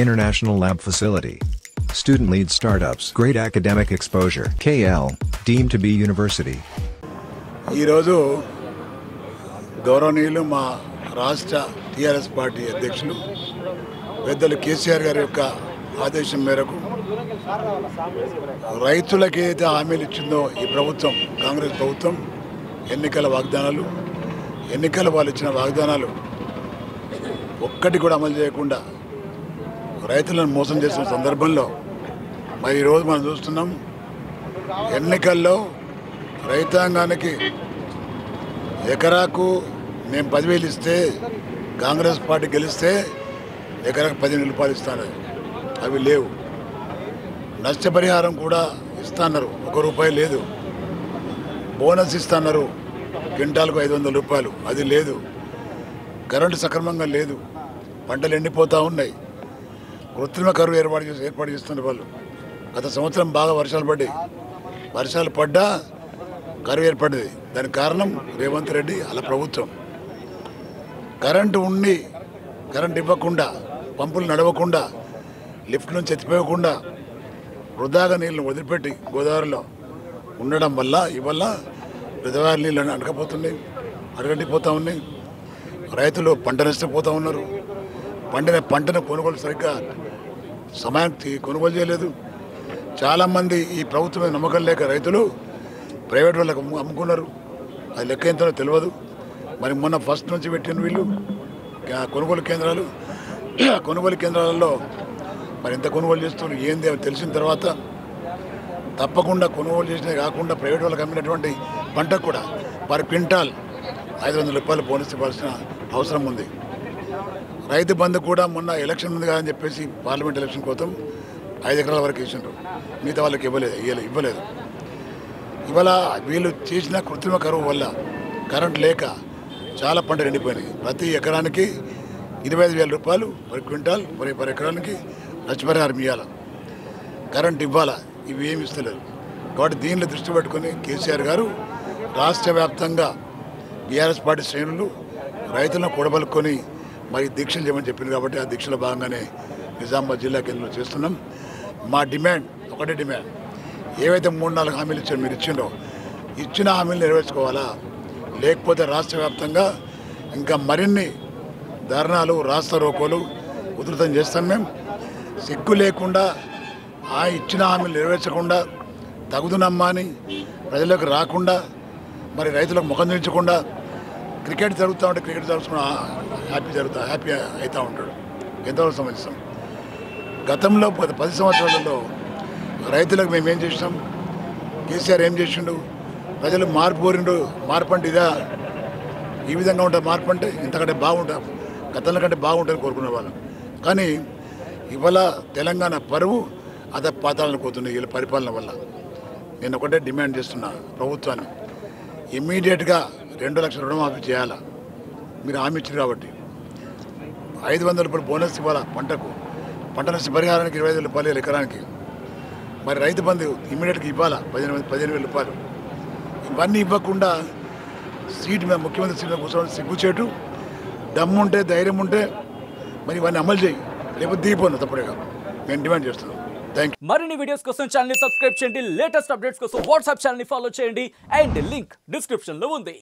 International lab facility. Student-led startups. Great academic exposure. KL, deemed to be university. ఈరోజు గౌరవనీయులు మా రాష్ట్ర TRS party అధ్యక్షులు పెద్దలు కేసీఆర్ గారి యొక్క ఆదేశం మేరకు రైతులకి ఏదైతే హామీలు ఇచ్చిందో ఈ ప్రభుత్వం, కాంగ్రెస్ ప్రభుత్వం, ఎన్నికల వాగ్దానాలు, వాళ్ళు ఇచ్చిన వాగ్దానాలు ఒక్కటి కూడా అమలు చేయకుండా రైతులను మోసం చేసిన సందర్భంలో మరి ఈరోజు మనం చూస్తున్నాం, ఎన్నికల్లో రైతాంగానికి ఎకరాకు మేము 10,000 ఇస్తే కాంగ్రెస్ పార్టీ గెలిస్తే ఎకరాకు 15,000 రూపాయలు ఇస్తాను, అవి లేవు. నష్టపరిహారం కూడా ఇస్తున్నారు, 1 రూపాయి లేదు. బోనస్ ఇస్తున్నారు, క్వింటాల్కు 500 రూపాయలు, అది లేదు. కరెంటు సక్రమంగా లేదు, పంటలు ఎండిపోతూ ఉన్నాయి. కృత్రిమ కరువు ఏర్పాటు చేస్తున్నారు వాళ్ళు. గత సంవత్సరం బాగా వర్షాలు పడ్డా కరువు ఏర్పడింది. దానికి కారణం రేవంత్ రెడ్డి అలా ప్రభుత్వం. కరెంటు ఇవ్వకుండా, పంపులు నడవకుండా, లిఫ్ట్ నుంచి ఎత్తిపోయకుండా వృధాగా నీళ్ళను వదిలిపెట్టి గోదావరిలో ఉండడం వల్ల ఇవల్ల గోదావరి నీళ్ళు అడగంటిపోతూ ఉన్నాయి. రైతులు పంట నష్టపోతూ ఉన్నారు. పంటను కొనుగోలు సరిగ్గా సమయానికి కొనుగోలు చేయలేదు. చాలామంది ఈ ప్రభుత్వం మీద నమ్మకం లేక రైతులు ప్రైవేట్ వాళ్ళకు అమ్ముకున్నారు. అది లెక్క ఎంతో తెలియదు. మరి మొన్న ఫస్ట్ నుంచి పెట్టిన వీళ్ళు కొనుగోలు కేంద్రాలలో మరి ఎంత కొనుగోలు చేస్తున్నారు ఏంది అని తెలిసిన తర్వాత తప్పకుండా కొనుగోలు చేసినవి కాకుండా ప్రైవేట్ వాళ్ళకి అమ్మినటువంటి పంటకు కూడా పర్ క్వింటాల్ 500 రూపాయలు బోనస్ ఇవ్వాల్సిన అవసరం ఉంది. రైతు బంధు కూడా మొన్న ఎలక్షన్ ఉంది కాదని చెప్పేసి పార్లమెంట్ ఎలక్షన్ కోసం 5 ఎకరాల వరకు ఇచ్చిండ్రు, మిగతా వాళ్ళకి ఇవ్వలేదు. ఇవాళ వీళ్ళు చేసిన కృత్రిమ కరువు వల్ల కరెంట్ లేక చాలా పంటలు ఎండిపోయినాయి. ప్రతి ఎకరానికి 25,000 రూపాయలు పర్ క్వింటాల్ పర్ ఎకరానికి నష్టపరిహారం ఇవ్వాలి, కరెంట్ ఇవ్వాలా, ఇవి ఏమి ఇస్తలేదు. కాబట్టి దీనిలో దృష్టి పెట్టుకుని కేసీఆర్ గారు రాష్ట్ర వ్యాప్తంగా బీఆర్ఎస్ పార్టీ శ్రేణులు రైతులను కూడబలుకొని మరి దీక్షలు చేయమని చెప్పింది. కాబట్టి ఆ దీక్షలో భాగంగానే నిజామాబాద్ జిల్లా కేంద్రంలో చేస్తున్నాం. మా ఒకటే డిమాండ్, ఏవైతే 3-4 హామీలు మీరు ఇచ్చిండో ఇచ్చిన హామీలు నెరవేర్చుకోవాలా, లేకపోతే రాష్ట్ర వ్యాప్తంగా ఇంకా మరిన్ని ధర్నాలు, రాస్తా రోకోలు ఉధృతం చేస్తాం. మేము సిగ్గు లేకుండా ఆ ఇచ్చిన హామీలు నెరవేర్చకుండా తగుదునమ్మా అని ప్రజలకు రాకుండా, మరి రైతులకు ముఖం చూపించకుండా క్రికెట్ జరుగుతూ ఉంటే క్రికెట్ జరుగుతున్న హ్యాపీ అవుతూ ఉంటాడు. ఎంతవరకు సంబంధిస్తాం. గతంలో 10 సంవత్సరాలలో రైతులకు మేము ఏం చేసినాం, కేసీఆర్ ఏం చేసిండు, ప్రజలు మార్పు కోరిండు. మార్పు అంటే ఇదా, ఈ విధంగా ఉంటుంది మార్పు అంటే, ఇంతకంటే బాగుంటుంది, గతంలో కంటే బాగుంటుందని కోరుకునే వాళ్ళం. కానీ ఇవాళ తెలంగాణ పరువు పాతాళానికి పోతుంది వీళ్ళ పరిపాలన వల్ల. నేను ఒకటే డిమాండ్ చేస్తున్నా ప్రభుత్వాన్ని, ఇమ్మీడియట్గా 2 లక్షల రుణమాఫీ చేయాలా. మీరు హామీ ఇచ్చారు కాబట్టి 500 రూపాయలు బోనస్ ఇవ్వాలా, పంట నష్ట పరిహారానికి 25,000 రూపాయలు ఎకరానికి. మరి రైతు బంధు ఇమ్మీడియట్గా ఇవ్వాలా, 15,000 రూపాయలు. ఇవన్నీ ఇవ్వకుండా ముఖ్యమంత్రి సీట్ మీద కూర్చోవడం సిగ్గుచేటు. దమ్ముంటే, ధైర్యం ఉంటే మరి ఇవన్నీ అమలు చేయి, లేకపోతే దిగిపోను తప్పుడేగా. నేను డిమాండ్ చేస్తున్నాను. Thank you. మరిన్ని వీడియోస్ కోసం ఛానల్ సబ్స్క్రైబ్ చేయండి, లేటెస్ట్ అప్డేట్స్ కోసం వాట్సాప్ ఛానల్ ఫాలో చేయండి, అండ్ లింక్ డిస్క్రిప్షన్ లో ఉంది.